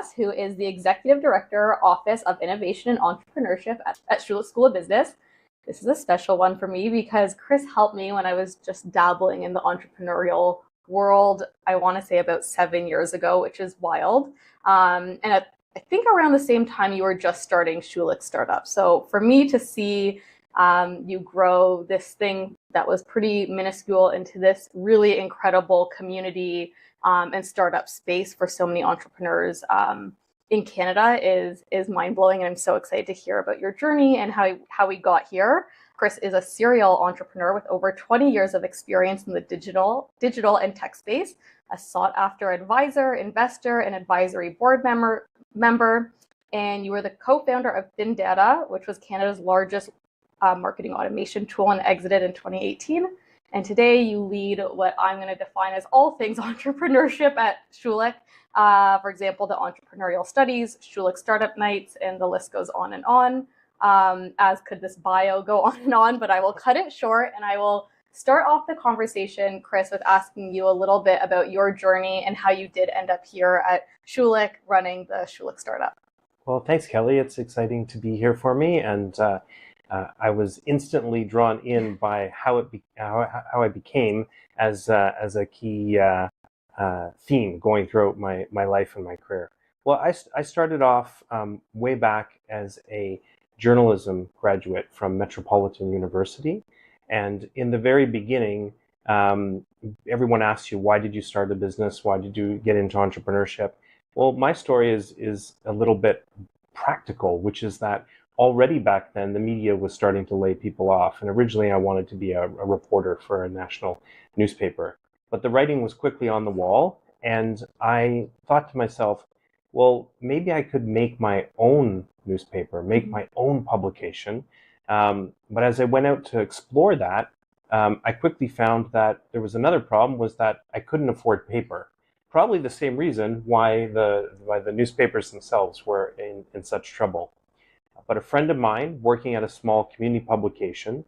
amass, who is the Executive Director, Office of Innovation and Entrepreneurship at Schulich School of Business. This is a special one for me because Chris helped me when I was just dabbling in the entrepreneurial world, I want to say about 7 years ago, which is wild. I think around the same time you were just starting Schulich Startups. So for me to see you grow this thing that was pretty minuscule into this really incredible community and startup space for so many entrepreneurs in Canada is mind-blowing, and I'm so excited to hear about your journey and how we got here. Chris is a serial entrepreneur with over 20 years of experience in the digital and tech space, a sought-after advisor, investor, and advisory board member, and you were the co-founder of ThinData, which was Canada's largest marketing automation tool, and exited in 2018. And today you lead what I'm going to define as all things entrepreneurship at Schulich. For example, the entrepreneurial studies, Schulich Startup Nights, and the list goes on and on. As could this bio go on and on, but I will cut it short, and I will start off the conversation, Chris, with asking you a little bit about your journey and how you did end up here at Schulich running the Schulich Startup. Well, thanks, Kelly. It's exciting to be here for me, and I was instantly drawn in by how I became as a key theme going throughout my life and my career. Well, I started off way back as a journalism graduate from Metropolitan University, and in the very beginning, everyone asks you, why did you start a business? Why did you get into entrepreneurship? Well, my story is a little bit practical, which is that already back then, the media was starting to lay people off. And originally, I wanted to be a reporter for a national newspaper. But the writing was quickly on the wall. And I thought to myself, well, maybe I could make my own newspaper, make my own publication. But as I went out to explore that, I quickly found that there was another problem, was that I couldn't afford paper. Probably the same reason why the newspapers themselves were in such trouble. But a friend of mine working at a small community publication,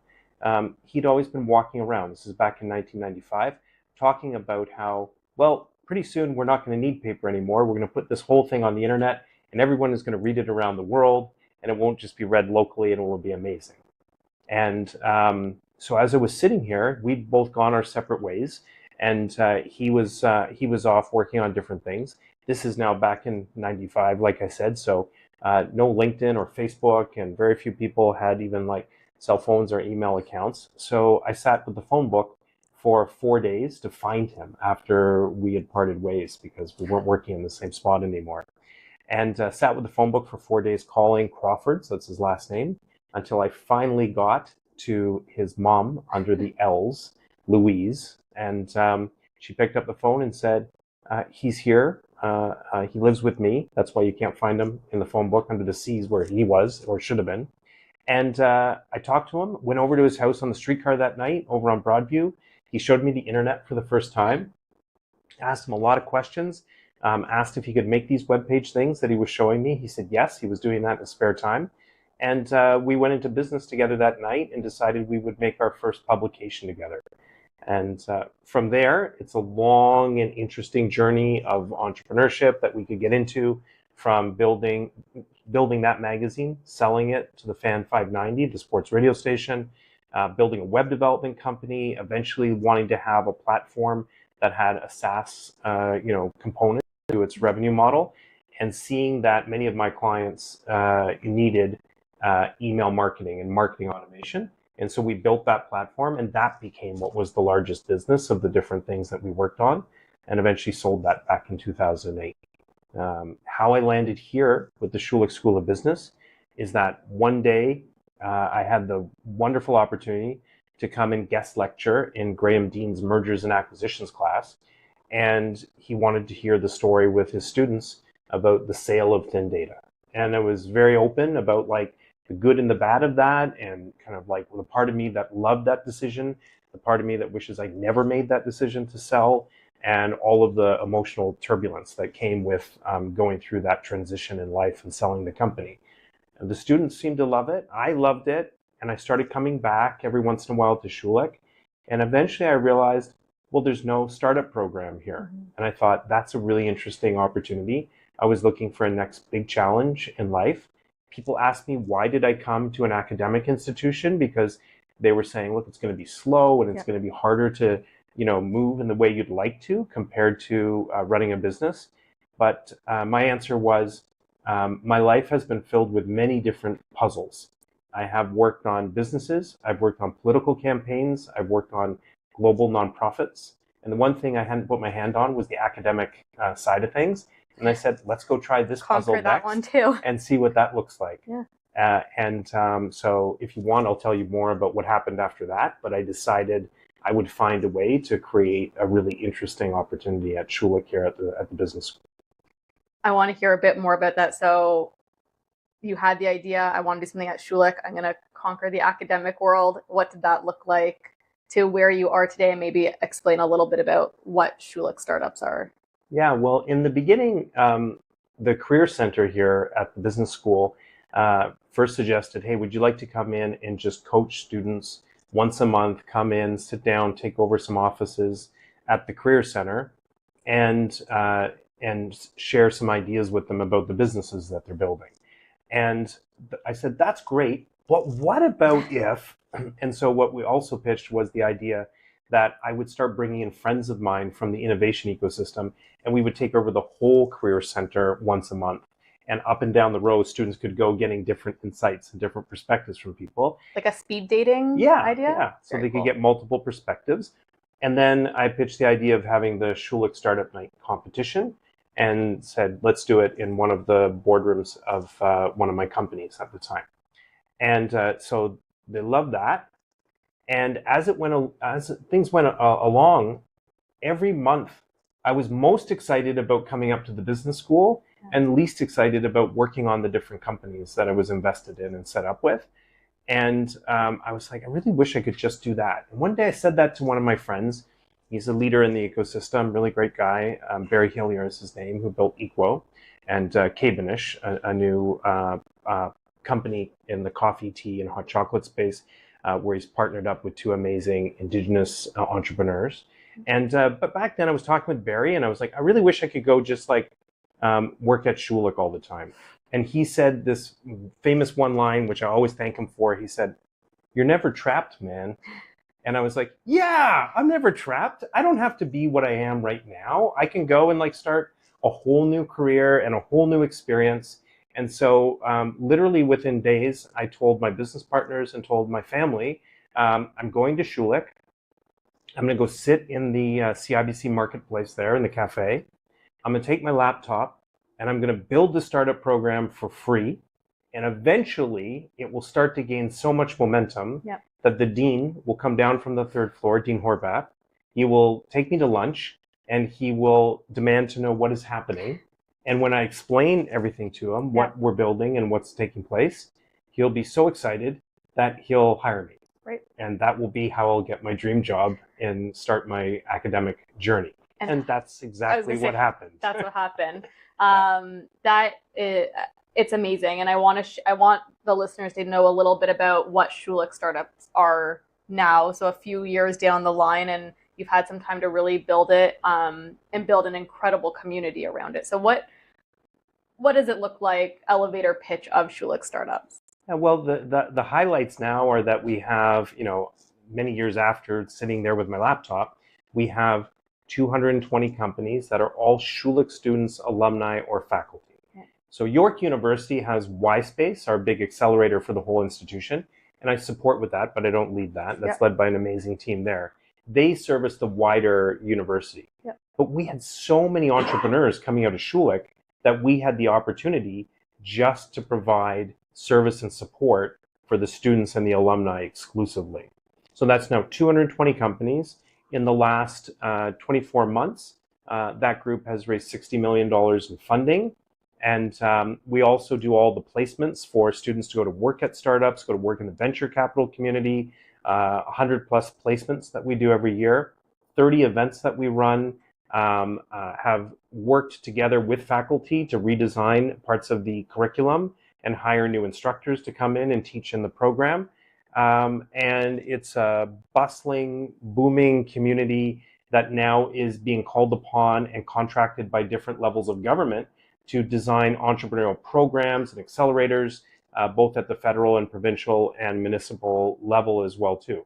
he'd always been walking around, this is back in 1995, talking about how, well, pretty soon we're not going to need paper anymore. We're going to put this whole thing on the internet, and everyone is going to read it around the world, and it won't just be read locally, and it will be amazing. And so as I was sitting here, we'd both gone our separate ways, and he was off working on different things. This is now back in 95, like I said, so no LinkedIn or Facebook, and very few people had even like cell phones or email accounts. So I sat with the phone book for 4 days to find him after we had parted ways because we weren't working in the same spot anymore. And sat with the phone book for 4 days calling Crawford, so that's his last name, until I finally got to his mom under the L's, Louise. And she picked up the phone and said, he's here. He lives with me. That's why you can't find him in the phone book under the C's where he was or should have been. And I talked to him, went over to his house on the streetcar that night over on Broadview. He showed me the internet for the first time, asked him a lot of questions, asked if he could make these webpage things that he was showing me. He said yes, he was doing that in his spare time. And we went into business together that night and decided we would make our first publication together. And from there, it's a long and interesting journey of entrepreneurship that we could get into, from building that magazine, selling it to the Fan 590, the sports radio station, building a web development company, eventually wanting to have a platform that had a SaaS component to its revenue model, and seeing that many of my clients needed email marketing and marketing automation. And so we built that platform, and that became what was the largest business of the different things that we worked on, and eventually sold that back in 2008. How I landed here with the Schulich School of Business is that one day I had the wonderful opportunity to come and guest lecture in Graham Dean's Mergers and Acquisitions class, and he wanted to hear the story with his students about the sale of ThinData. And I was very open about like the good and the bad of that, and kind of like the part of me that loved that decision, the part of me that wishes I never made that decision to sell, and all of the emotional turbulence that came with going through that transition in life and selling the company. And the students seemed to love it. I loved it. And I started coming back every once in a while to Schulich. And eventually I realized, well, there's no startup program here. Mm-hmm. And I thought that's a really interesting opportunity I was looking for a next big challenge in life. People asked me, why did I come to an academic institution? Because they were saying, look, it's going to be slow and it's going to be harder to, move in the way you'd like to compared to running a business. But my answer was, my life has been filled with many different puzzles. I have worked on businesses, I've worked on political campaigns, I've worked on global nonprofits. And the one thing I hadn't put my hand on was the academic side of things. And I said, let's go try this puzzle Conquer that next one too. and see what that looks like. Yeah. So if you want, I'll tell you more about what happened after that. But I decided I would find a way to create a really interesting opportunity at Schulich here at the business school. I want to hear a bit more about that. So you had the idea, I want to do something at Schulich. I'm going to conquer the academic world. What did that look like to where you are today? And maybe explain a little bit about what Schulich Startups are. Yeah, well, in the beginning, the Career Center here at the business school first suggested, hey, would you like to come in and just coach students once a month, come in, sit down, take over some offices at the Career Center, and share some ideas with them about the businesses that they're building. And I said, that's great, but what about if, and so what we also pitched was the idea that I would start bringing in friends of mine from the innovation ecosystem, and we would take over the whole Career Center once a month. And up and down the road, students could go getting different insights and different perspectives from people. Like a speed dating idea? Yeah, so Very they could cool. get multiple perspectives. And then I pitched the idea of having the Schulich Startup Night competition and said, let's do it in one of the boardrooms of one of my companies at the time. And so they loved that. And as things went along, every month I was most excited about coming up to the business school and least excited about working on the different companies that I was invested in and set up with. And I was like, I really wish I could just do that. And one day I said that to one of my friends. He's a leader in the ecosystem, really great guy. Barry Hillier is his name, who built Equo, and Cabanish, a new company in the coffee, tea, and hot chocolate space, where he's partnered up with two amazing Indigenous entrepreneurs. And but back then I was talking with Barry, and I was like, I really wish I could go just like work at Schulich all the time. And he said this famous one line, which I always thank him for. He said, "You're never trapped, man." And I was like, yeah, I'm never trapped. I don't have to be what I am right now. I can go and like start a whole new career and a whole new experience. And so literally within days, I told my business partners and told my family, I'm going to Schulich. I'm going to go sit in the CIBC marketplace there in the cafe. I'm going to take my laptop and I'm going to build the startup program for free. And eventually it will start to gain so much momentum that the dean will come down from the third floor, Dean Horvath. He will take me to lunch and he will demand to know what is happening. And when I explain everything to him, what we're building and what's taking place, he'll be so excited that he'll hire me. Right. And that will be how I'll get my dream job and start my academic journey. And that's exactly what happened. That's what happened. It's amazing, and I want the listeners to know a little bit about what Schulich Startups are now. So a few years down the line, and you've had some time to really build it and build an incredible community around it. So what does it look like? Elevator pitch of Schulich Startups. Yeah, well, the highlights now are that we have, many years after sitting there with my laptop, we have 220 companies that are all Schulich students, alumni, or faculty. So York University has Y-Space, our big accelerator for the whole institution, and I support with that, but I don't lead that. That's led by an amazing team there. They service the wider university. But we had so many entrepreneurs coming out of Schulich that we had the opportunity just to provide service and support for the students and the alumni exclusively. So that's now 220 companies. In the last 24 months, that group has raised $60 million in funding. And we also do all the placements for students to go to work at startups, go to work in the venture capital community, 100 plus placements that we do every year, 30 events that we run, have worked together with faculty to redesign parts of the curriculum and hire new instructors to come in and teach in the program. And it's a bustling, booming community that now is being called upon and contracted by different levels of government to design entrepreneurial programs and accelerators, both at the federal and provincial and municipal level as well too.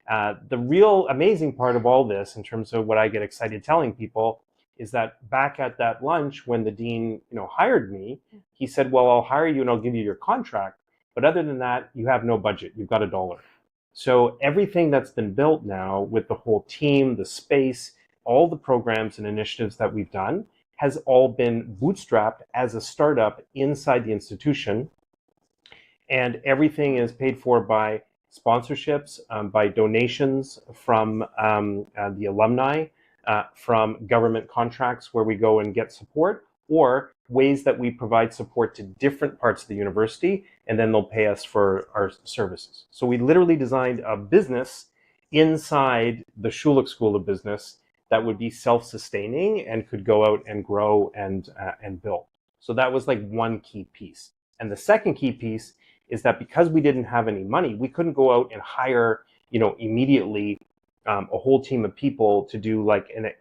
The real amazing part of all this, in terms of what I get excited telling people, is that back at that lunch when the dean, hired me, he said, "Well, I'll hire you and I'll give you your contract, but other than that, you have no budget. You've got $1." So everything that's been built now with the whole team, the space, all the programs and initiatives that we've done has all been bootstrapped as a startup inside the institution. And everything is paid for by sponsorships, by donations from the alumni, from government contracts where we go and get support, or ways that we provide support to different parts of the university, and then they'll pay us for our services. So we literally designed a business inside the Schulich School of Business that would be self-sustaining and could go out and grow and build. So that was like one key piece. And the second key piece is that because we didn't have any money, we couldn't go out and hire, immediately a whole team of people to do like a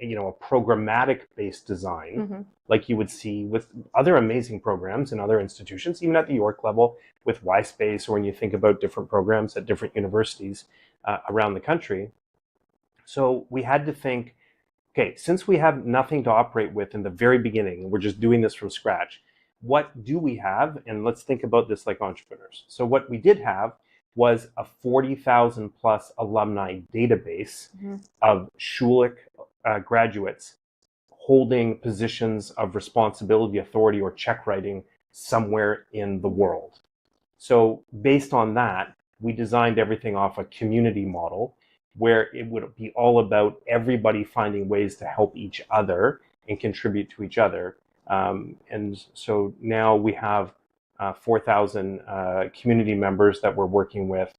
programmatic based design, like you would see with other amazing programs in other institutions, even at the York level with Y-Space, or when you think about different programs at different universities around the country. So we had to think, okay, since we have nothing to operate with in the very beginning, we're just doing this from scratch, what do we have? And let's think about this like entrepreneurs. So what we did have was a 40,000 plus alumni database of Schulich graduates holding positions of responsibility, authority, or check writing somewhere in the world. So based on that, we designed everything off a community model where it would be all about everybody finding ways to help each other and contribute to each other. And so now we have 4,000 community members that we're working with.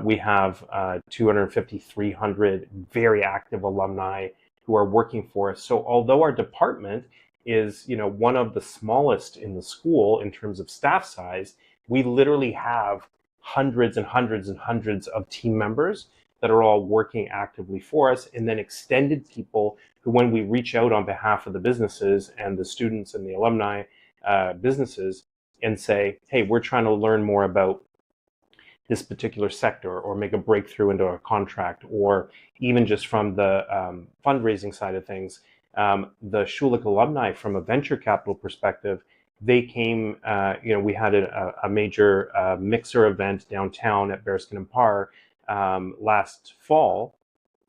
We have 250, 300 very active alumni who are working for us. So although our department is, one of the smallest in the school in terms of staff size, we literally have hundreds and hundreds and hundreds of team members that are all working actively for us, and then extended people who, when we reach out on behalf of the businesses and the students and the alumni businesses and say, hey, we're trying to learn more about this particular sector or make a breakthrough into a contract, or even just from the fundraising side of things, the Schulich alumni from a venture capital perspective, they came, we had a major mixer event downtown at Bearskin and Parr last fall,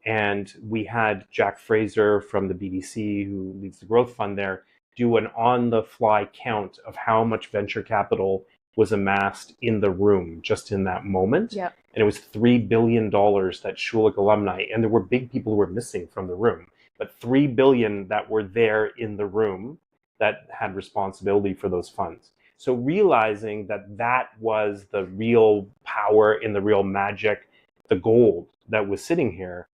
and we had Jack Fraser from the BDC, who leads the growth fund there, do an on-the-fly count of how much venture capital was amassed in the room just in that moment. Yep. And it was $3 billion that Schulich alumni, and there were big people who were missing from the room, but $3 billion that were there in the room that had responsibility for those funds. So realizing that that was the real power in the real magic, the gold that was sitting here,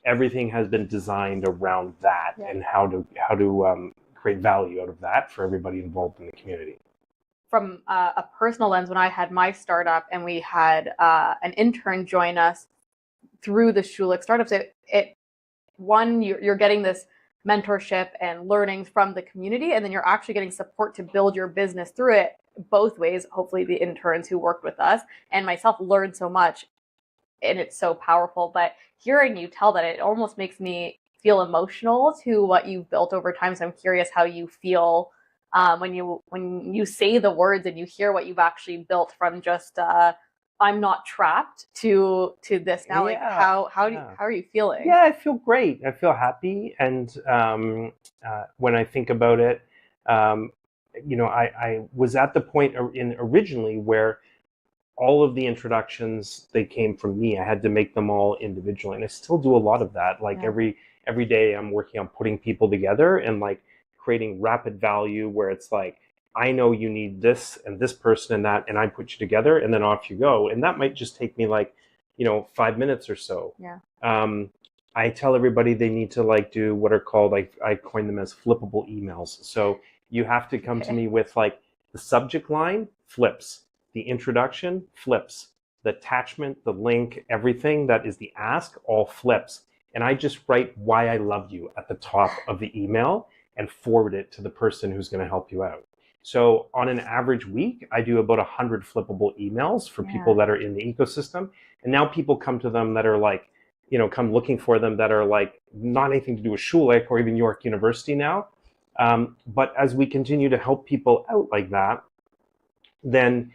everything has been designed around that. Yeah. And how to create value out of that for everybody involved in the community. From a personal lens, when I had my startup and we had an intern join us through the Schulich Startups, you're getting this mentorship and learnings from the community, and then you're actually getting support to build your business through it both ways. Hopefully the interns who worked with us and myself learned so much, and it's so powerful. But hearing you tell that, it almost makes me feel emotional to what you've built over time. So I'm curious how you feel when you say the words and you hear what you've actually built from just I'm not trapped to this now. Yeah, like how are you feeling? Yeah, I feel great. I feel happy, and when I think about it, I was at the point originally where all of the introductions, they came from me. I had to make them all individually, and I still do a lot of that. Like every day I'm working on putting people together and like creating rapid value where it's like, I know you need this and this person and that, and I put you together, and then off you go. And that might just take me like, 5 minutes or so. Yeah. I tell everybody they need to like do what are called, like I coin them as flippable emails. So you have to come to me with like the subject line flips, the introduction flips, the attachment, the link, everything that is the ask all flips. And I just write why I love you at the top of the email and forward it to the person who's going to help you out. So on an average week, I do about 100 flippable emails for people that are in the ecosystem. And now people come to them that are like, come looking for them that are like not anything to do with Schulich or even York University now. But as we continue to help people out like that, then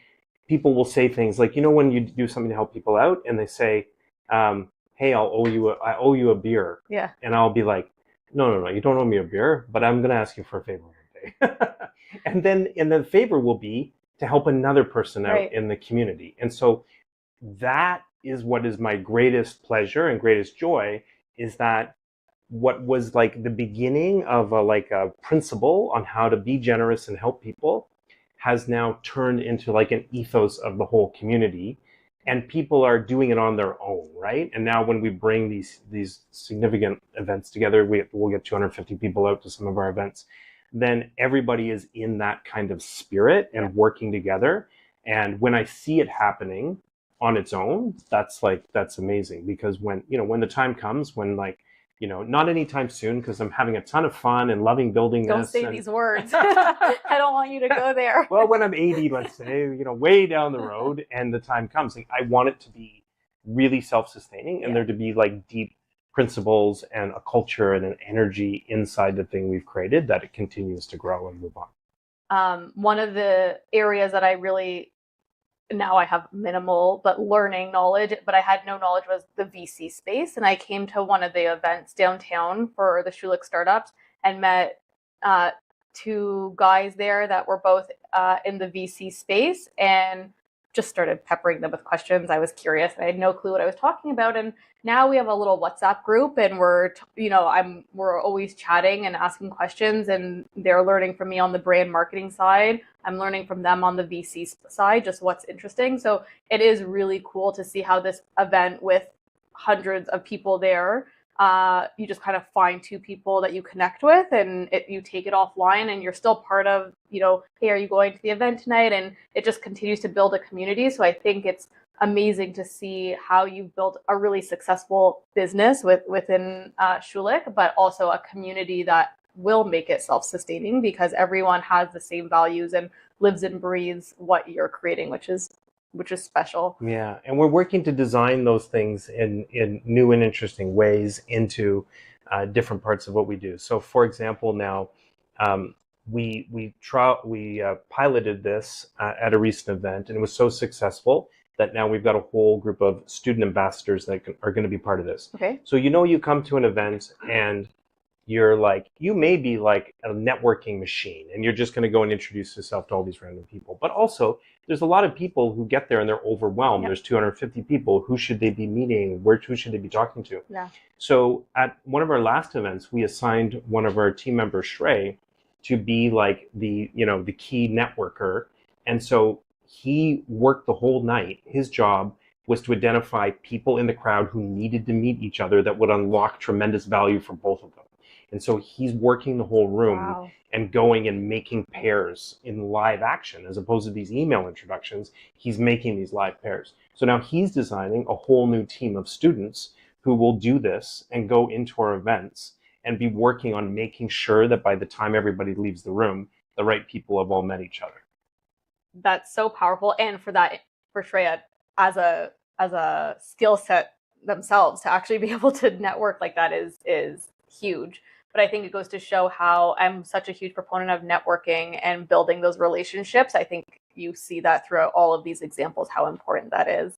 people will say things like, when you do something to help people out and they say, hey, I owe you a beer. Yeah. And I'll be like, no, you don't owe me a beer, but I'm going to ask you for a favor one day. and then the favor will be to help another person out in the community. And so that is what is my greatest pleasure and greatest joy, is that what was like the beginning of a principle on how to be generous and help people has now turned into like an ethos of the whole community, and people are doing it on their own, right? And now when we bring these significant events together, we'll get 250 people out to some of our events, then everybody is in that kind of spirit and working together. And when I see it happening on its own, that's amazing, because when the time comes, when not anytime soon, because I'm having a ton of fun and loving building this. Don't say these words. I don't want you to go there. Well, when I'm 80, let's say, way down the road, and the time comes, I want it to be really self-sustaining, and there to be like deep principles and a culture and an energy inside the thing we've created, that it continues to grow and move on. One of the areas that I really, now I have minimal but learning knowledge, but I had no knowledge, was the VC space. And I came to one of the events downtown for the Schulich Startups and met two guys there that were both in the VC space, and just started peppering them with questions. I was curious. I had no clue what I was talking about. And now we have a little WhatsApp group, and we're always chatting and asking questions, and they're learning from me on the brand marketing side. I'm learning from them on the VC side, just what's interesting. So it is really cool to see how this event, with hundreds of people there, you just kind of find two people that you connect with, and you take it offline, and you're still part of, hey, are you going to the event tonight? And it just continues to build a community. So I think it's amazing to see how you've built a really successful business within Schulich, but also a community that will make it self-sustaining, because everyone has the same values and lives and breathes what you're creating, which is special. Yeah, and we're working to design those things in new and interesting ways into different parts of what we do. So, for example, now we piloted this at a recent event, and it was so successful that now we've got a whole group of student ambassadors that are going to be part of this. Okay. So you come to an event and you may be like a networking machine, and you're just going to go and introduce yourself to all these random people. But also, there's a lot of people who get there and they're overwhelmed. Yep. There's 250 people. Who should they be meeting? Who should they be talking to? Yeah. So at one of our last events, we assigned one of our team members, Shrey, to be like the key networker. And so he worked the whole night. His job was to identify people in the crowd who needed to meet each other that would unlock tremendous value for both of them. And so he's working the whole room and going and making pairs in live action, as opposed to these email introductions. He's making these live pairs. So now he's designing a whole new team of students who will do this and go into our events and be working on making sure that by the time everybody leaves the room, the right people have all met each other. That's so powerful. And for Shreya, as a skill set themselves, to actually be able to network like that is huge. But I think it goes to show how I'm such a huge proponent of networking and building those relationships. I think you see that throughout all of these examples, how important that is.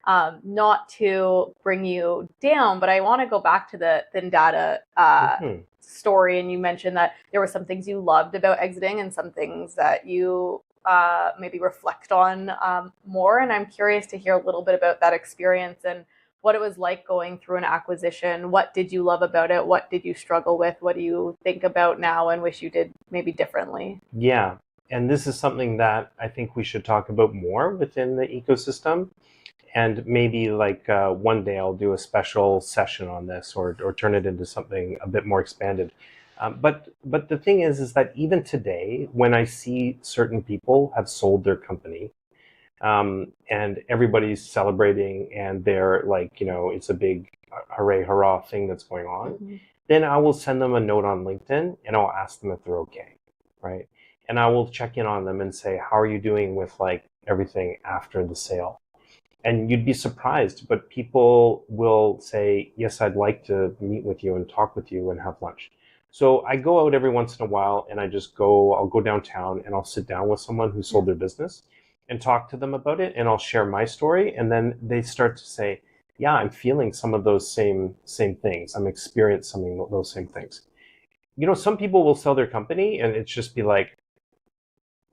Not to bring you down, but I want to go back to the ThinData story. And you mentioned that there were some things you loved about exiting and some things that you maybe reflect on more. And I'm curious to hear a little bit about that experience and what it was like going through an acquisition. What did you love about it? What did you struggle with? What do you think about now and wish you did maybe differently? Yeah, and this is something that I think we should talk about more within the ecosystem. And maybe one day I'll do a special session on this, or turn it into something a bit more expanded. But the thing is that even today, when I see certain people have sold their company, and everybody's celebrating, and they're it's a big hooray, hurrah thing that's going on, then I will send them a note on LinkedIn and I'll ask them if they're okay, right? and I will check in on them and say, how are you doing with like everything after the sale? And you'd be surprised, but people will say, yes, I'd like to meet with you and talk with you and have lunch. So I go out every once in a while and I'll go downtown and I'll sit down with someone who sold their business and talk to them about it, and I'll share my story. And then they start to say, yeah, I'm feeling some of those same things. I'm experiencing some of those same things. You know, some people will sell their company and it's just be like,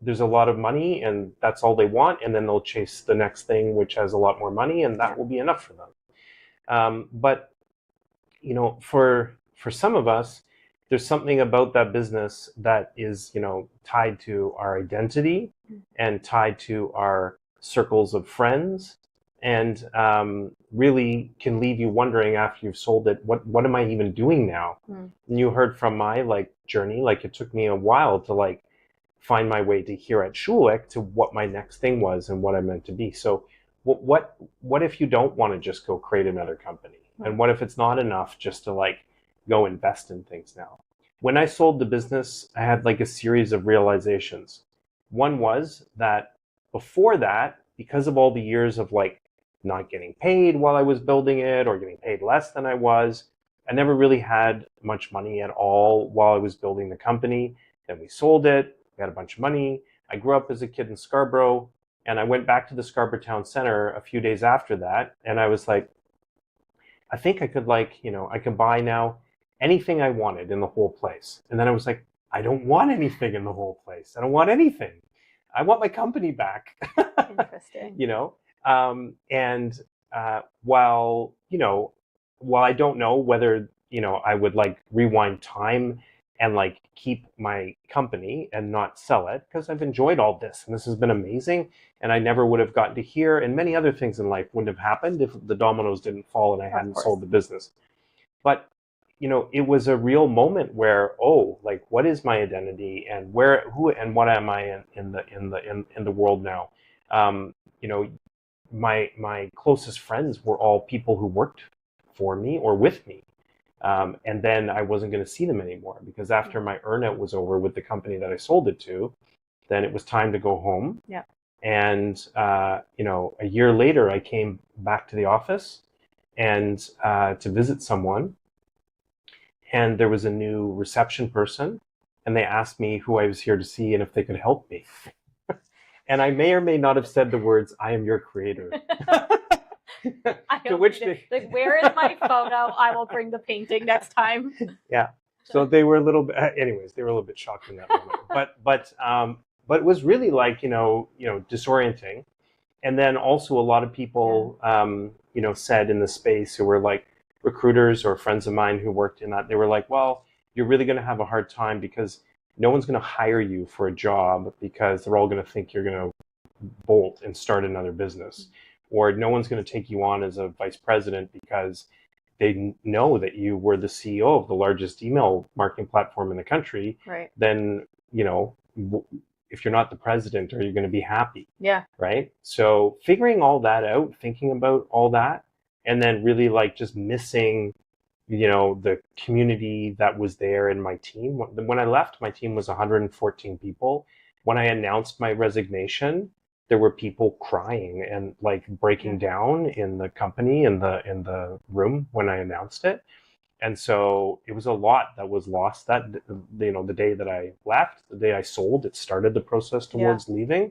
there's a lot of money and that's all they want, and then they'll chase the next thing which has a lot more money, and that will be enough for them. But you know, for some of us, there's something about that business that is, you know, tied to our identity and tied to our circles of friends, and really can leave you wondering after you've sold it, what am I even doing now? And you heard from my like journey, like it took me a while to like find my way to here at Schulich to what my next thing was and what I meant to be. So what if you don't want to just go create another company? And what if it's not enough just to like go invest in things now? When I sold the business, I had like a series of realizations. One was that before that, because of all the years of like not getting paid while I was building it or getting paid less than I was, I never really had much money at all while I was building the company. Then we sold it. We had a bunch of money. I grew up as a kid in Scarborough, and I went back to the Scarborough Town Center a few days after that, and I was like, I think I could like, you know, I could buy now anything I wanted in the whole place. And then I was like, I don't want anything in the whole place. I don't want anything. I want my company back. Interesting. You know, and while, you know, while I don't know whether, you know, I would like rewind time and like keep my company and not sell it, because I've enjoyed all this and this has been amazing, and I never would have gotten to here, and many other things in life wouldn't have happened if the dominoes didn't fall and I hadn't sold the business. But you know, it was a real moment where, oh, like what is my identity and who and what am I in the world now? You know, my closest friends were all people who worked for me or with me. And then I wasn't going to see them anymore, because after my earnout was over with the company that I sold it to, then it was time to go home. Yeah. And, you know, a year later, I came back to the office and to visit someone. And there was a new reception person, and they asked me who I was here to see and if they could help me. And I may or may not have said the words, "I am your creator." To which they, like, where is my photo? I will bring the painting next time. Yeah. So they were a little bit, anyways, they were a little bit shocked in that moment. But it was really like, you know, disorienting. And then also a lot of people, you know, said in the space who were like recruiters or friends of mine who worked in that, they were like, well, you're really going to have a hard time because no one's going to hire you for a job because they're all going to think you're going to bolt and start another business. Or no one's going to take you on as a vice president because they know that you were the CEO of the largest email marketing platform in the country. Right. Then, you know, if you're not the president, are you going to be happy? Yeah. Right. So figuring all that out, thinking about all that, and then really like just missing, you know, the community that was there in my team. When I left, my team was 114 people. When I announced my resignation, there were people crying and like breaking down in the company, in the room when I announced it. And so it was a lot that was lost that, you know, the day that I left, the day I sold, it started the process towards leaving,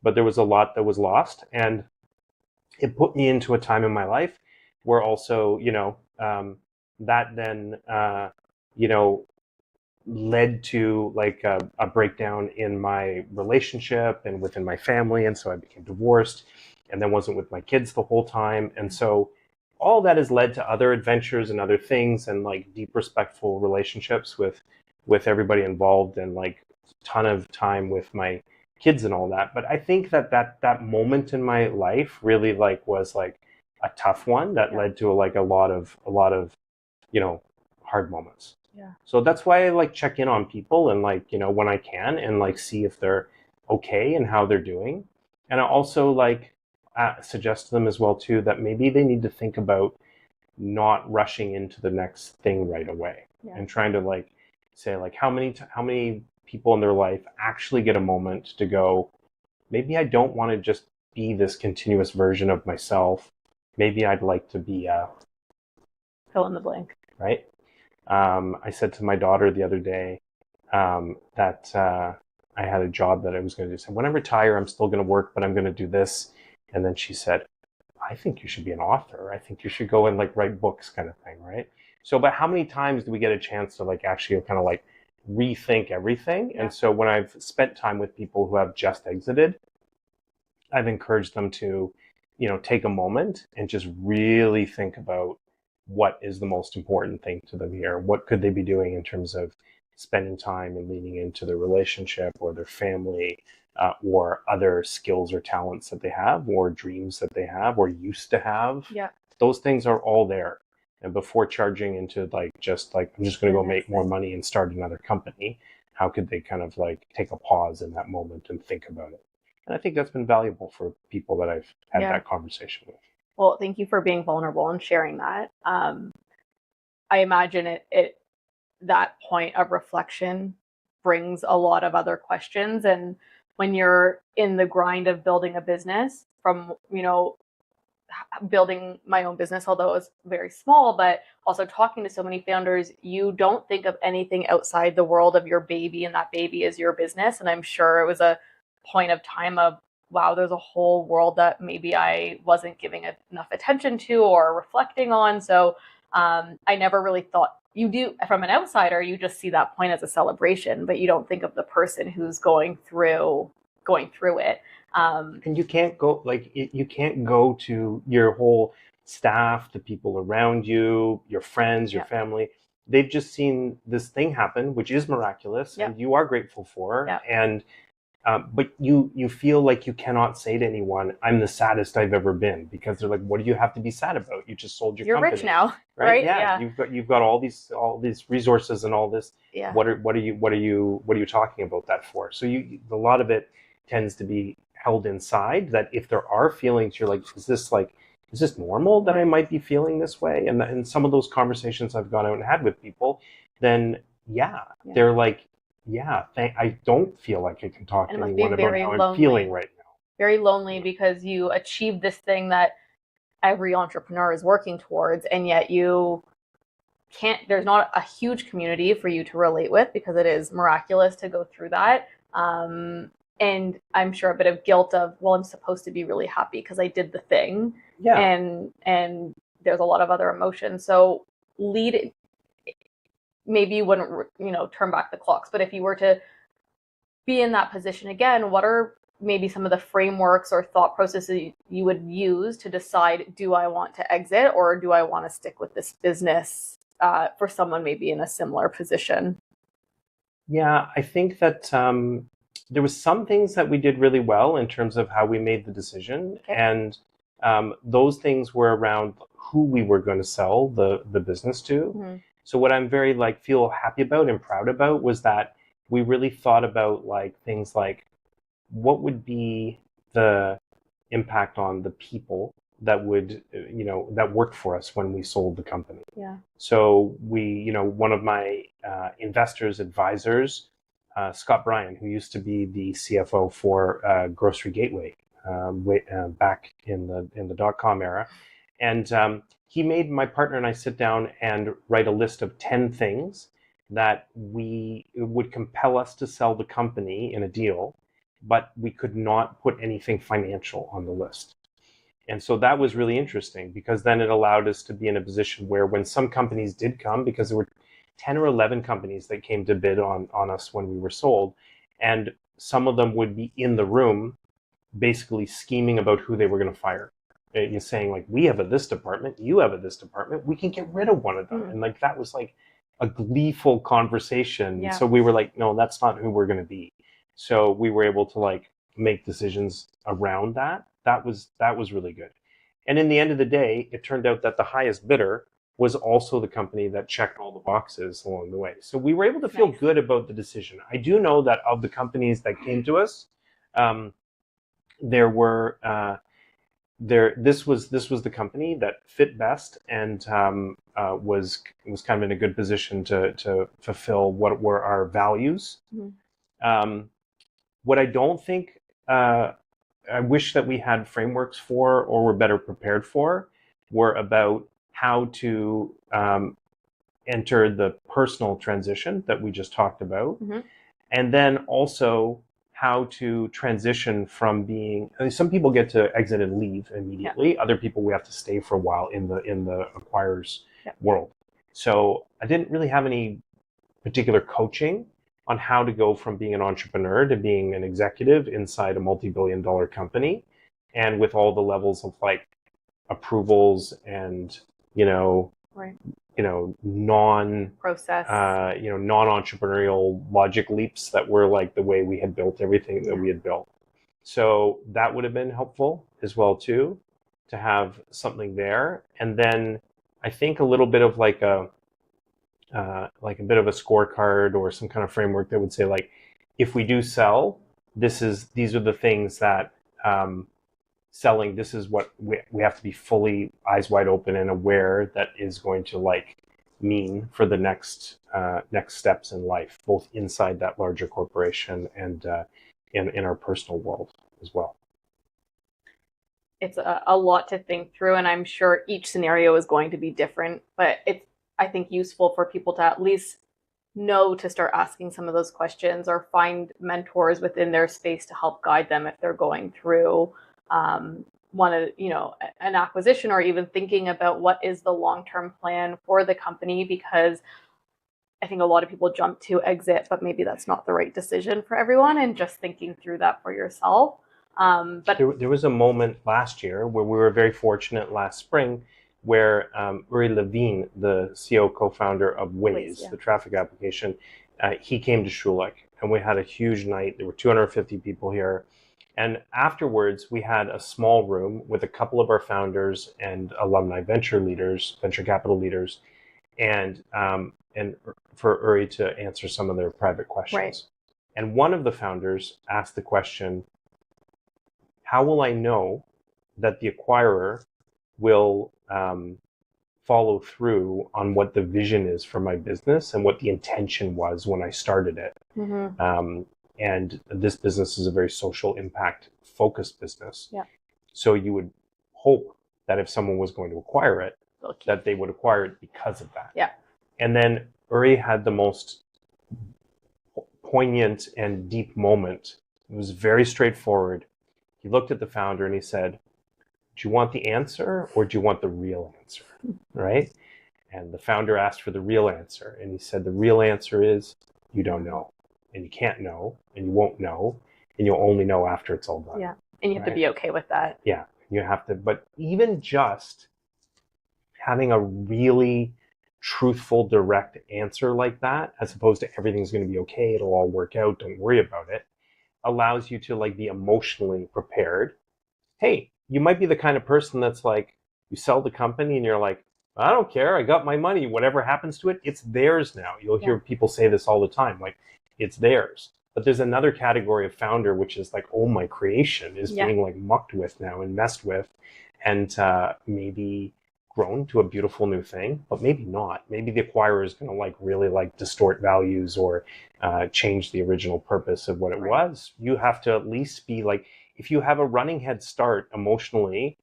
but there was a lot that was lost. And it put me into a time in my life where also, you know, that then, you know, led to like a breakdown in my relationship and within my family. And so I became divorced and then wasn't with my kids the whole time. And so all that has led to other adventures and other things and like deep respectful relationships with everybody involved, and like a ton of time with my kids and all that. But I think that moment in my life really like was like a tough one that led to like a lot of, you know, hard moments. Yeah. So that's why I like check in on people and like, you know, when I can, and like see if they're okay and how they're doing. And I also like suggest to them as well too that maybe they need to think about not rushing into the next thing right away, and trying to like say like how many people in their life actually get a moment to go, maybe I don't want to just be this continuous version of myself. Maybe I'd like to be fill in the blank. Right? I said to my daughter the other day that I had a job that I was going to do. So when I retire, I'm still going to work, but I'm going to do this. And then she said, I think you should be an author. I think you should go and like write books, kind of thing, right? So, but how many times do we get a chance to like actually kind of like rethink everything? Yeah. And so when I've spent time with people who have just exited, I've encouraged them to, take a moment and just really think about what is the most important thing to them here. What could they be doing in terms of spending time and leaning into their relationship or their family, or other skills or talents that they have, or dreams that they have or used to have. Yeah. Those things are all there. And before charging into I'm just going to go make more money and start another company, how could they kind of like take a pause in that moment and think about it? And I think that's been valuable for people that I've had that conversation with. Well, thank you for being vulnerable and sharing that. I imagine it that point of reflection brings a lot of other questions. And when you're in the grind of building a business, from, building my own business, although it was very small, but also talking to so many founders, you don't think of anything outside the world of your baby, and that baby is your business. And I'm sure it was a point of time of, wow, there's a whole world that maybe I wasn't giving enough attention to or reflecting on. So I never really thought, you do from an outsider, you just see that point as a celebration, but you don't think of the person who's going through it. And you can't go you can't go to your whole staff, the people around you, your friends, your family. They've just seen this thing happen, which is miraculous, and you are grateful for. And but you feel like you cannot say to anyone, "I'm the saddest I've ever been," because they're like, "What do you have to be sad about? You just sold your You're company. Rich now, right? Yeah, you've got all these resources and all this. Yeah. What are you talking about that for?" So a lot of it tends to be held inside. That if there are feelings, you're like, is this normal that I might be feeling this way? And some of those conversations I've gone out and had with people, then they're like, I don't feel like I can talk to anyone about how I'm feeling right now. Very lonely, because you achieve this thing that every entrepreneur is working towards, and yet you can't, there's not a huge community for you to relate with, because it is miraculous to go through that. And I'm sure a bit of guilt of, well, I'm supposed to be really happy because I did the thing. Yeah. And there's a lot of other emotions. So maybe you wouldn't, turn back the clocks, but if you were to be in that position again, what are maybe some of the frameworks or thought processes you would use to decide, do I want to exit or do I want to stick with this business, for someone maybe in a similar position? Yeah, I think that there was some things that we did really well in terms of how we made the decision. Okay. And those things were around who we were going to sell the business to. Mm-hmm. So what I'm very feel happy about and proud about was that we really thought about things like, what would be the impact on the people that would, that worked for us when we sold the company. Yeah. So we, one of my investors, advisors, Scott Bryan, who used to be the CFO for Grocery Gateway back in the dot-com era, and he made my partner and I sit down and write a list of 10 things that would compel us to sell the company in a deal, but we could not put anything financial on the list. And so that was really interesting, because then it allowed us to be in a position where when some companies did come, because there were 10 or 11 companies that came to bid on us when we were sold, and some of them would be in the room basically scheming about who they were going to fire. You're saying we have this department, you have this department, we can get rid of one of them. Mm. And that was a gleeful conversation. Yeah. So we were no, that's not who we're going to be. So we were able to make decisions around that. That was really good. And in the end of the day, it turned out that the highest bidder was also the company that checked all the boxes along the way. So we were able to feel good about the decision. I do know that of the companies that came to us, there were this was the company that fit best and was kind of in a good position to fulfill what were our values. Mm-hmm. What I don't think, I wish that we had frameworks for or were better prepared for, were about how to enter the personal transition that we just talked about. Mm-hmm. And then also how to transition from being, I mean, some people get to exit and leave immediately. Other people, we have to stay for a while in the acquirer's world. So I didn't really have any particular coaching on how to go from being an entrepreneur to being an executive inside a multi-billion-dollar company, and with all the levels of like approvals and Right. non-process, non-entrepreneurial logic leaps that were like the way we had built everything that we had built. So that would have been helpful as well too, to have something there. And then I think a little bit of like a bit of a scorecard or some kind of framework that would say, like, if we do sell, these are the things that selling, this is what we have to be fully eyes wide open and aware that is going to like mean for the next steps in life, both inside that larger corporation and in our personal world as well. It's a lot to think through, and I'm sure each scenario is going to be different, but it's, I think, useful for people to at least know to start asking some of those questions or find mentors within their space to help guide them if they're going through an acquisition, or even thinking about what is the long-term plan for the company, because I think a lot of people jump to exit, but maybe that's not the right decision for everyone, and just thinking through that for yourself. But there was a moment last year where we were very fortunate last spring, where Uri Levine, the CEO co-founder of Waze, the traffic application, he came to Schulich, and we had a huge night. There were 250 people here. And afterwards, we had a small room with a couple of our founders and alumni venture capital leaders, and for Uri to answer some of their private questions. Right. And one of the founders asked the question, how will I know that the acquirer will follow through on what the vision is for my business and what the intention was when I started it? Mm-hmm. And this business is a very social impact focused business. Yeah. So you would hope that if someone was going to acquire it, that they would acquire it because of that. Yeah. And then Uri had the most poignant and deep moment. It was very straightforward. He looked at the founder and he said, do you want the answer or do you want the real answer? Right? And the founder asked for the real answer. And he said, the real answer is, you don't know. And you can't know, and you won't know, and you'll only know after it's all done. Yeah. And you have to be okay with that. Yeah. You have to, but even just having a really truthful, direct answer like that, as opposed to everything's going to be okay, it'll all work out, don't worry about it, allows you to like be emotionally prepared. Hey, you might be the kind of person that's like, you sell the company and you're like, I don't care, I got my money, whatever happens to it, it's theirs now. You'll hear people say this all the time, like, it's theirs. But there's another category of founder, which is like, oh, my creation is being like mucked with now and messed with, and maybe grown to a beautiful new thing, but maybe not. Maybe the acquirer is going to like really like distort values or change the original purpose of what it was. You have to at least be like, if you have a running head start emotionally,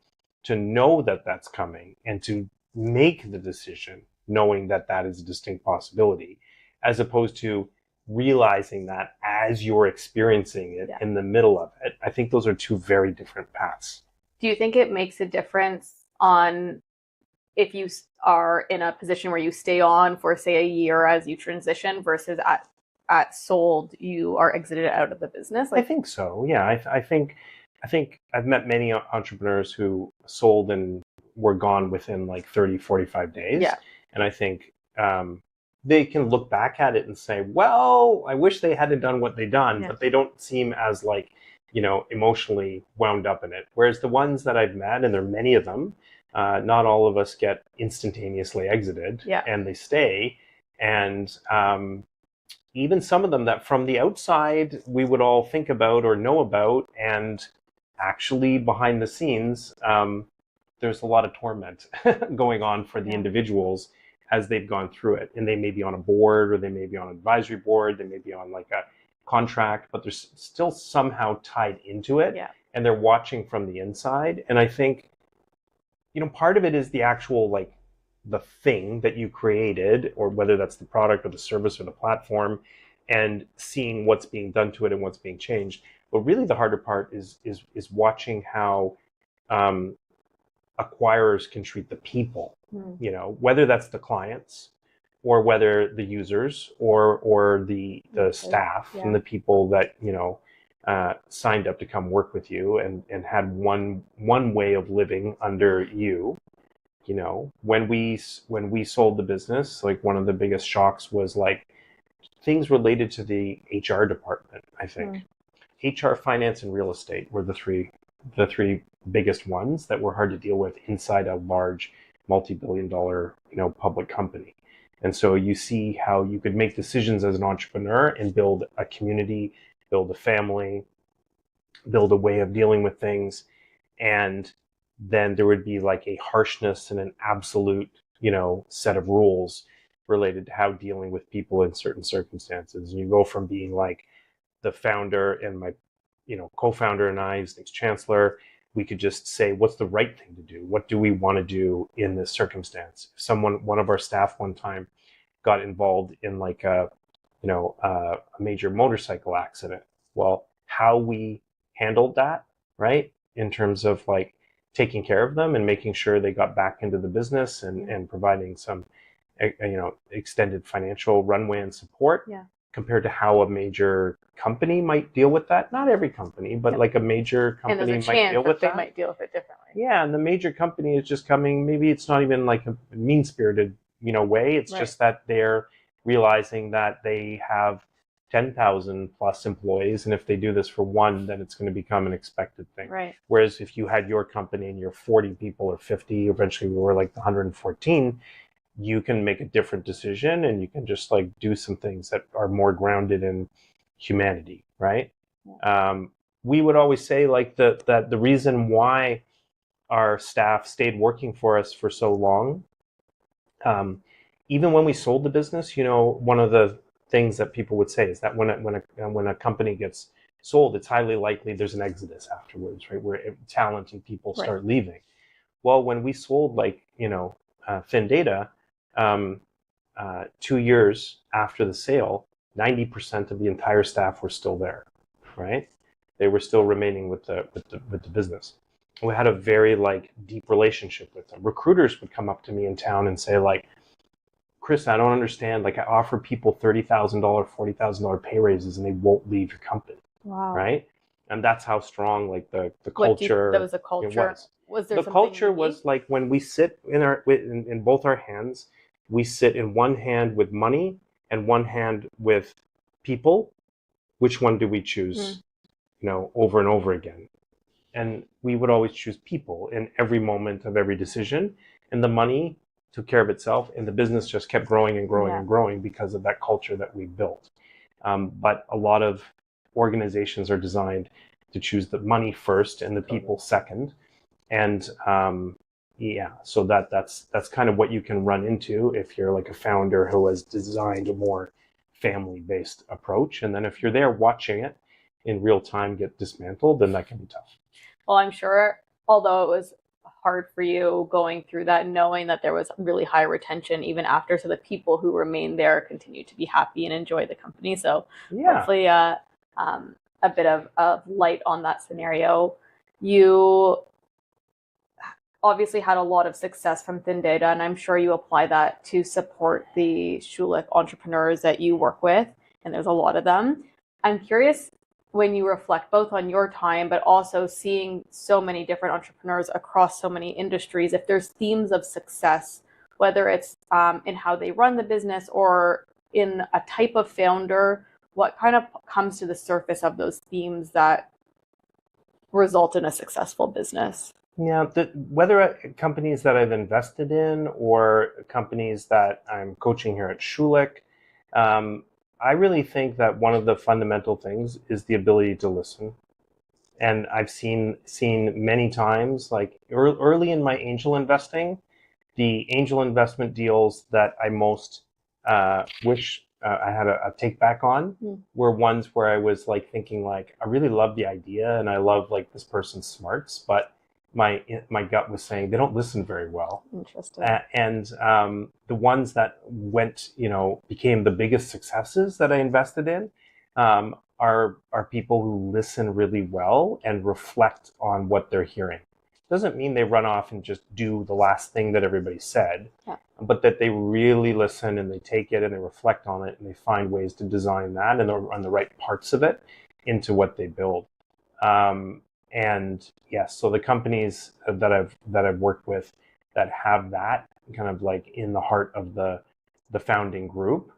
to know that that's coming and to make the decision knowing that that is a distinct possibility, as opposed to realizing that as you're experiencing it in the middle of it. I think those are two very different paths. Do you think it makes a difference on if you are in a position where you stay on for, say, a year as you transition versus at sold, you are exited out of the business? I think so. Yeah. I think I've met many entrepreneurs who sold and were gone within like 30, 45 days. Yeah. And I think they can look back at it and say, well, I wish they hadn't done what they done, but they don't seem as like, emotionally wound up in it. Whereas the ones that I've met, and there are many of them, not all of us get instantaneously exited, and they stay. And even some of them that from the outside we would all think about or know about, and actually behind the scenes, there's a lot of torment going on for the individuals as they've gone through it. And they may be on a board, or they may be on an advisory board, they may be on like a contract, but they're still somehow tied into it, and they're watching from the inside. And I think, part of it is the actual, like, the thing that you created, or whether that's the product or the service or the platform, and seeing what's being done to it and what's being changed. But really the harder part is watching how acquirers can treat the people, whether that's the clients or whether the users or the staff and the people that, signed up to come work with you and had one way of living under you. When we sold the business, like, one of the biggest shocks was, like, things related to the HR department. I think HR, finance, and real estate were the three biggest ones that were hard to deal with inside a large multi-billion-dollar, public company. And so you see how you could make decisions as an entrepreneur and build a community, build a family, build a way of dealing with things, and then there would be, like, a harshness and an absolute, set of rules related to how dealing with people in certain circumstances. And you go from being, like, the founder and my, co-founder and I, his name's Chancellor, we could just say, what's the right thing to do? What do we want to do in this circumstance? One of our staff one time got involved in, like, a major motorcycle accident. Well, how we handled that, right, in terms of, like, taking care of them and making sure they got back into the business and providing some, extended financial runway and support, compared to how a major company might deal with that. Not every company, but like a major company might deal with that. They might deal with it differently. Yeah, and the major company is just coming, maybe it's not even like a mean-spirited, way. It's just that they're realizing that they have 10,000 plus employees, and if they do this for one, then it's going to become an expected thing. Right. Whereas if you had your company and you're 40 people or 50, eventually we were like 114, you can make a different decision and you can just, like, do some things that are more grounded in humanity, right? We would always say, like, that the reason why our staff stayed working for us for so long, even when we sold the business, one of the things that people would say is that when a company gets sold, it's highly likely there's an exodus afterwards, right? Where talented people start leaving. Well, when we sold, like, ThinData, 2 years after the sale, 90% of the entire staff were still there, right? They were still remaining with the business. We had a very, like, deep relationship with them. Recruiters would come up to me in town and say, like, Chris, I don't understand. Like, I offer people $30,000, $40,000 pay raises, and they won't leave your company. Wow. Right? And that's how strong, like, the culture. That was a culture. Was there the culture was, like, when we sit in both our hands, we sit in one hand with money and one hand with people. Which one do we choose? Over and over again. And we would always choose people in every moment of every decision. And the money took care of itself, and the business just kept growing and growing and growing because of that culture that we built. But a lot of organizations are designed to choose the money first and the people second. And so that's kind of what you can run into if you're, like, a founder who has designed a more family-based approach. And then if you're there watching it in real time get dismantled, then that can be tough. Well, I'm sure, although it was hard for you going through that, knowing that there was really high retention even after, so the people who remained there continued to be happy and enjoy the company. So hopefully a bit of light on that scenario. You obviously had a lot of success from ThinData, and I'm sure you apply that to support the Schulich entrepreneurs that you work with, and there's a lot of them. I'm curious, when you reflect both on your time, but also seeing so many different entrepreneurs across so many industries, if there's themes of success, whether it's in how they run the business or in a type of founder, what kind of comes to the surface of those themes that result in a successful business? Yeah, whether companies that I've invested in or companies that I'm coaching here at Schulich, I really think that one of the fundamental things is the ability to listen. And I've seen many times, like early in my angel investing, the angel investment deals that I most wish I had a take back on were ones where I was like thinking like, I really love the idea and I love like this person's smarts, but my gut was saying they don't listen very well. Interesting. And the ones that went, became the biggest successes that I invested in are people who listen really well and reflect on what they're hearing. Doesn't mean they run off and just do the last thing that everybody said, but that they really listen and they take it and they reflect on it and they find ways to design that and on the right parts of it into what they build. And yes, so the companies that I've worked with that have that kind of like in the heart of the founding group,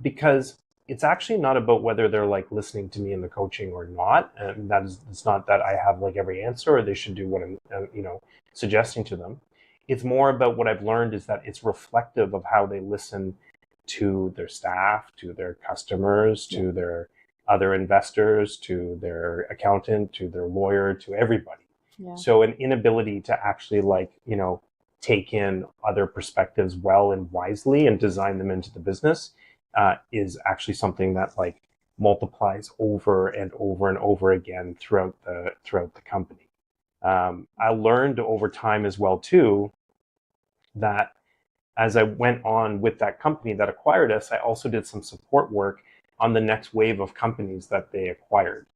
because it's actually not about whether they're like listening to me in the coaching or not. And it's not that I have like every answer or they should do what I'm suggesting to them. It's more about what I've learned is that it's reflective of how they listen to their staff, to their customers, to their other investors, to their accountant, to their lawyer, to everybody. Yeah. So an inability to actually take in other perspectives well and wisely and design them into the business is actually something that like multiplies over and over and over again throughout the company. I learned over time as well too that as I went on with that company that acquired us, I also did some support work on the next wave of companies that they acquired,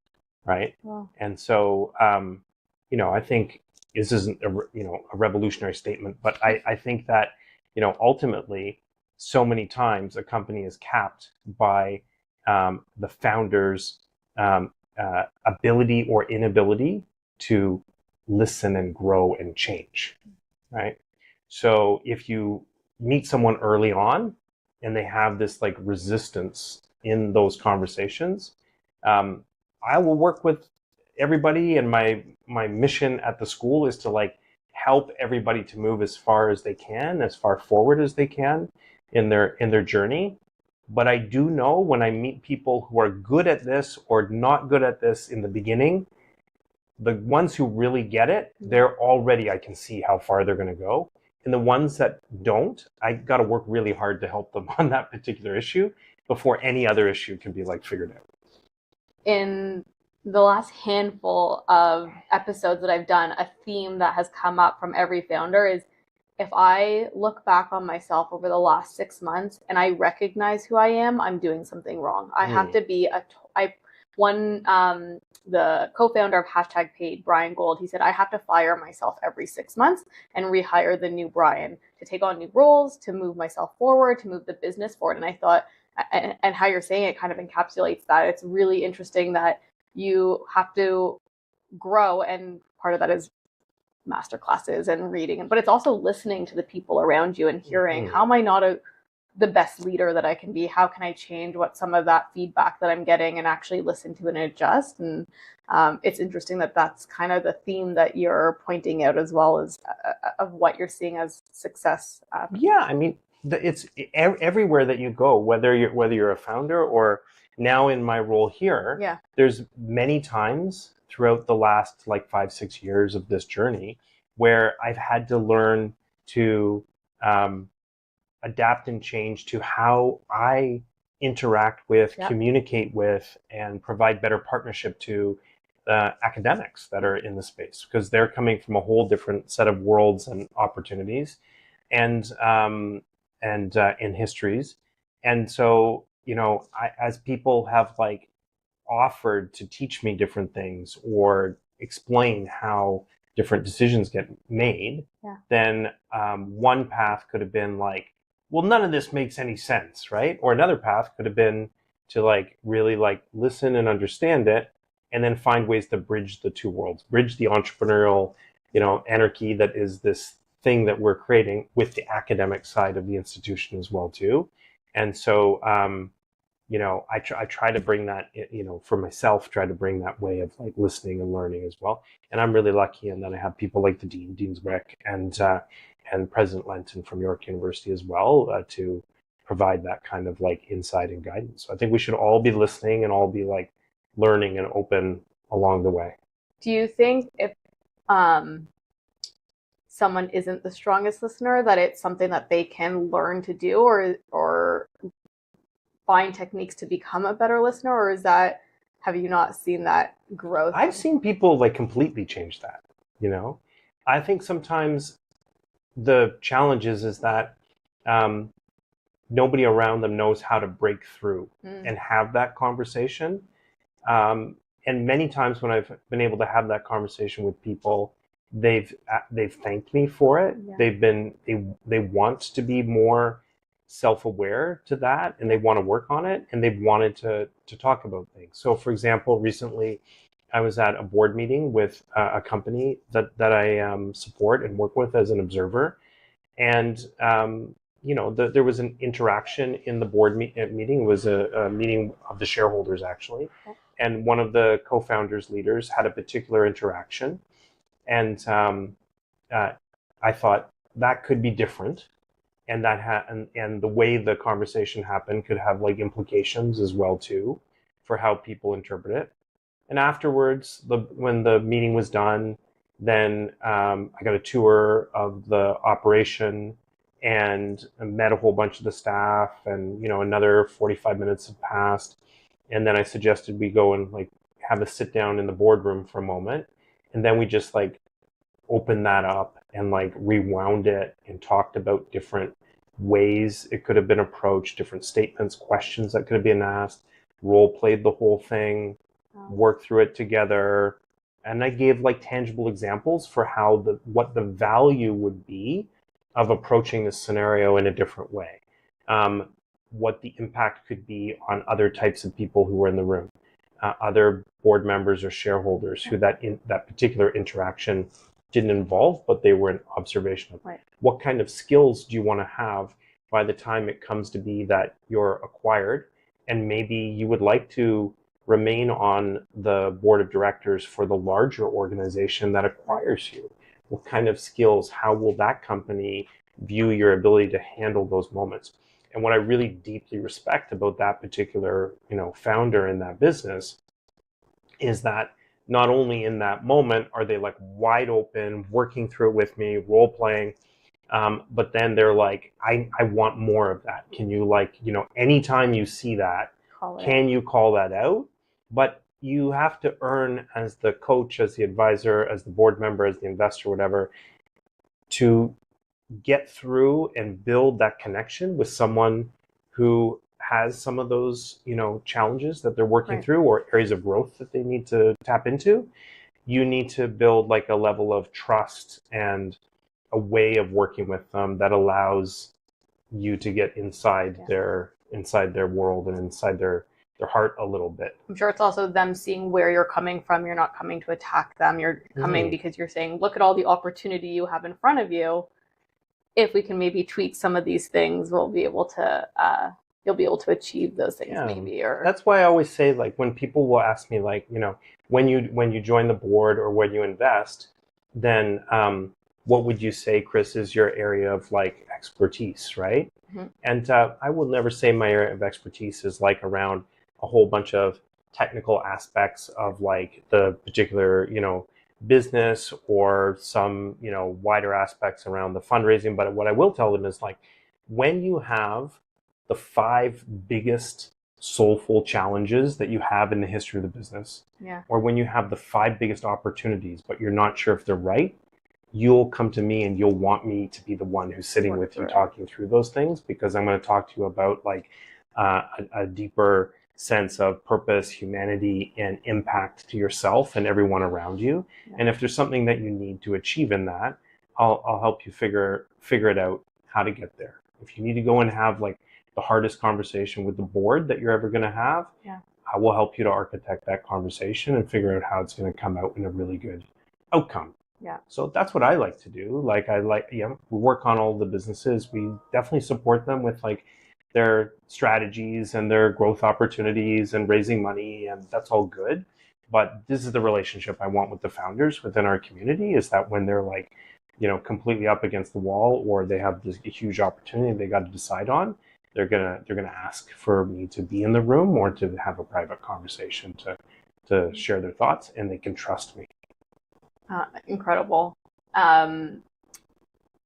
right? Wow. And so, I think this isn't a revolutionary statement, but I think that, ultimately, so many times a company is capped by the founder's ability or inability to listen and grow and change, right? So if you meet someone early on and they have this like resistance in those conversations, I will work with everybody, and my mission at the school is to like help everybody to move as far as they can, as far forward as they can in their journey. But I do know when I meet people who are good at this or not good at this in the beginning, the ones who really get it, they're already, I can see how far they're going to go. And the ones that don't, I got to work really hard to help them on that particular issue before any other issue can be like figured out. In the last handful of episodes that I've done, a theme that has come up from every founder is if I look back on myself over the last 6 months and I recognize who I am, I'm doing something wrong. I have to be the co-founder of #Paid, Brian Gold, he said, I have to fire myself every 6 months and rehire the new Brian to take on new roles, to move myself forward, to move the business forward. And I thought, and how you're saying it kind of encapsulates that. It's really interesting that you have to grow, and part of that is master classes and reading, but it's also listening to the people around you and hearing, how am I not the best leader that I can be? How can I change what some of that feedback that I'm getting and actually listen to and adjust? And it's interesting that that's kind of the theme that you're pointing out as well as of what you're seeing as success. Yeah, I mean, it's everywhere that you go, whether you're a founder or now in my role here. Yeah. There's many times throughout the last like 5-6 years of this journey where I've had to learn to adapt and change to how I interact with, communicate with, and provide better partnership to academics that are in the space, because they're coming from a whole different set of worlds and opportunities and histories. And so, as people have like offered to teach me different things or explain how different decisions get made, then one path could have been like, well, none of this makes any sense, right? Or another path could have been to like really like listen and understand it, and then find ways to bridge the two worlds, bridge the entrepreneurial, anarchy that is this thing that we're creating with the academic side of the institution as well too. And so, I try to bring that, for myself, try to bring that way of like listening and learning as well. And I'm really lucky in that I have people like the Dean Zwick, and President Lenton from York University as well, to provide that kind of like insight and guidance. So I think we should all be listening and all be like learning and open along the way. Do you think if someone isn't the strongest listener, that it's something that they can learn to do, or find techniques to become a better listener, or have you not seen that growth? I've seen people like completely change that, I think sometimes the challenge is that nobody around them knows how to break through and have that conversation. And many times when I've been able to have that conversation with people, they've thanked me for it. Yeah. They want to be more self-aware to that, and they want to work on it, and they've wanted to talk about things. So, for example, recently I was at a board meeting with a company that I support and work with as an observer, and there was an interaction in the board meeting. It was a meeting of the shareholders, actually. And one of the co-founders leaders had a particular interaction. And I thought that could be different. And and the way the conversation happened could have like implications as well, too, for how people interpret it. And afterwards, when the meeting was done, then I got a tour of the operation and met a whole bunch of the staff, and another 45 minutes had passed, and then I suggested we go and like have a sit down in the boardroom for a moment, and then we just like opened that up and like rewound it and talked about different ways it could have been approached, different statements, questions that could have been asked, role played the whole thing, work through it together, and I gave like tangible examples for what the value would be of approaching this scenario in a different way, what the impact could be on other types of people who were in the room, other board members or shareholders who that particular interaction didn't involve, but they were an observation of. Right. What kind of skills do you want to have by the time it comes to be that you're acquired, and maybe you would like to remain on the board of directors for the larger organization that acquires you? What kind of skills, how will that company view your ability to handle those moments? And what I really deeply respect about that particular, founder in that business is that not only in that moment are they like wide open, working through it with me, role playing, but then they're like, I want more of that. Can you anytime you see that, can you call that out? But you have to earn, as the coach, as the advisor, as the board member, as the investor, whatever, to get through and build that connection with someone who has some of those, challenges that they're working through, or areas of growth that they need to tap into. You need to build like a level of trust and a way of working with them that allows you to get inside their world and inside their heart a little bit. I'm sure it's also them seeing where you're coming from. You're not coming to attack them. You're coming because you're saying, look at all the opportunity you have in front of you. If we can maybe tweak some of these things, we'll be able to you'll be able to achieve those things, maybe. Or that's why I always say, like, when people will ask me, like, when you join the board or when you invest, then what would you say, Chris, is your area of like expertise, right? Mm-hmm. And I will never say my area of expertise is like around a whole bunch of technical aspects of like the particular, business, or some, wider aspects around the fundraising. But what I will tell them is, like, when you have the 5 biggest soulful challenges that you have in the history of the business, or when you have the 5 biggest opportunities, but you're not sure if they're right, you'll come to me and you'll want me to be the one who's sitting with you talking through those things, because I'm going to talk to you about like a deeper sense of purpose, humanity, and impact to yourself and everyone around you. And if there's something that you need to achieve in that, I'll help you figure it out how to get there. If you need to go and have like the hardest conversation with the board that you're ever going to have, I will help you to architect that conversation and figure out how it's going to come out in a really good outcome. So that's what I like to do. Like, we work on all the businesses. We definitely support them with like their strategies and their growth opportunities and raising money, and that's all good. But this is the relationship I want with the founders within our community, is that when they're like, completely up against the wall, or they have this huge opportunity they got to decide on, they're gonna ask for me to be in the room or to have a private conversation to share their thoughts, and they can trust me. Incredible. I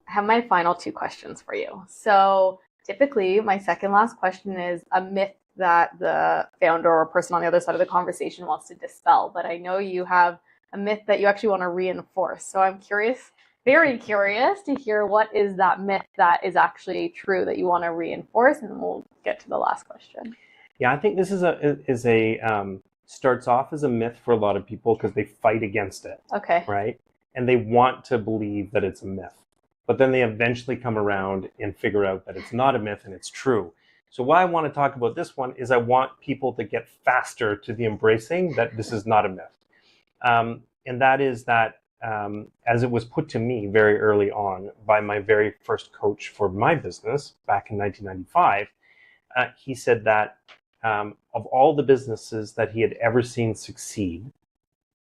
have my final 2 questions for you. So typically, my second last question is a myth that the founder or person on the other side of the conversation wants to dispel, but I know you have a myth that you actually want to reinforce. So I'm curious, very curious to hear what is that myth that is actually true that you want to reinforce, and we'll get to the last question. Yeah, I think this is a starts off as a myth for a lot of people because they fight against it. Okay. Right? And they want to believe that it's a myth. But then they eventually come around and figure out that it's not a myth and it's true. So why I want to talk about this one is I want people to get faster to the embracing that this is not a myth. And that is that as it was put to me very early on by my very first coach for my business back in 1995, he said that of all the businesses that he had ever seen succeed,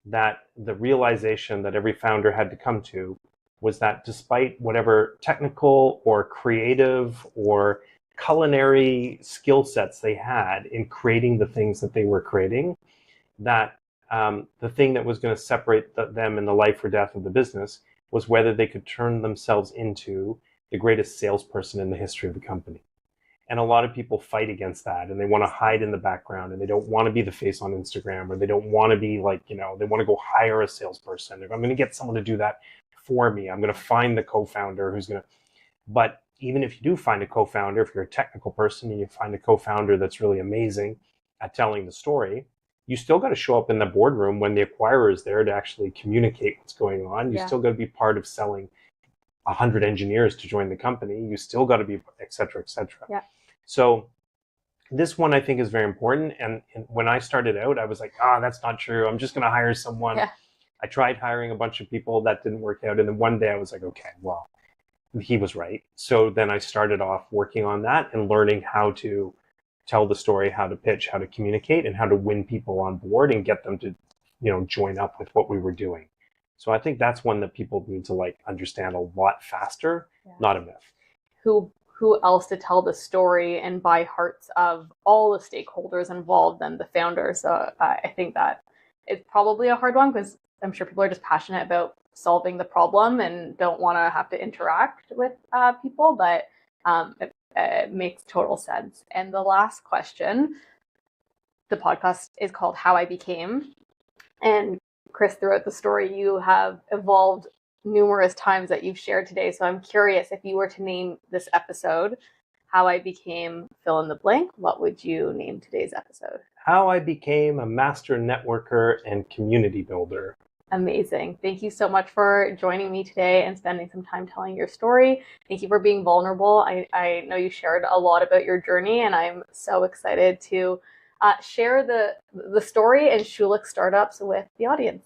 that the realization that every founder had to come to was that despite whatever technical or creative or culinary skill sets they had in creating the things that they were creating, that the thing that was going to separate them in the life or death of the business was whether they could turn themselves into the greatest salesperson in the history of the company. And a lot of people fight against that, and they want to hide in the background, and they don't want to be the face on Instagram, or they don't want to be like, they want to go hire a salesperson. If I'm going to get someone to do that for me, I'm going to find the co-founder who's going to. But even if you do find a co-founder, if you're a technical person and you find a co-founder that's really amazing at telling the story, you still got to show up in the boardroom when the acquirer is there to actually communicate what's going on. You still got to be part of selling 100 engineers to join the company. You still got to be, et cetera, et cetera. Yeah. So this one I think is very important. And when I started out, I was like, that's not true. I'm just going to hire someone. Yeah. I tried hiring a bunch of people. That didn't work out. And then one day I was like, okay, well, he was right. So then I started off working on that and learning how to tell the story, how to pitch, how to communicate, and how to win people on board and get them to, join up with what we were doing. So I think that's one that people need to understand a lot faster, not a myth. Who else to tell the story and by hearts of all the stakeholders involved than the founder? So I think that it's probably a hard one because I'm sure people are just passionate about solving the problem and don't want to have to interact with people, but it makes total sense. And the last question, the podcast is called How I Became. And Chris, throughout the story, you have evolved numerous times that you've shared today. So I'm curious, if you were to name this episode How I Became fill in the blank, what would you name today's episode? How I Became a Master Networker and Community Builder. Amazing. Thank you so much for joining me today and spending some time telling your story. Thank you for being vulnerable. I know you shared a lot about your journey, and I'm so excited to share the story and Schulich Startups with the audience.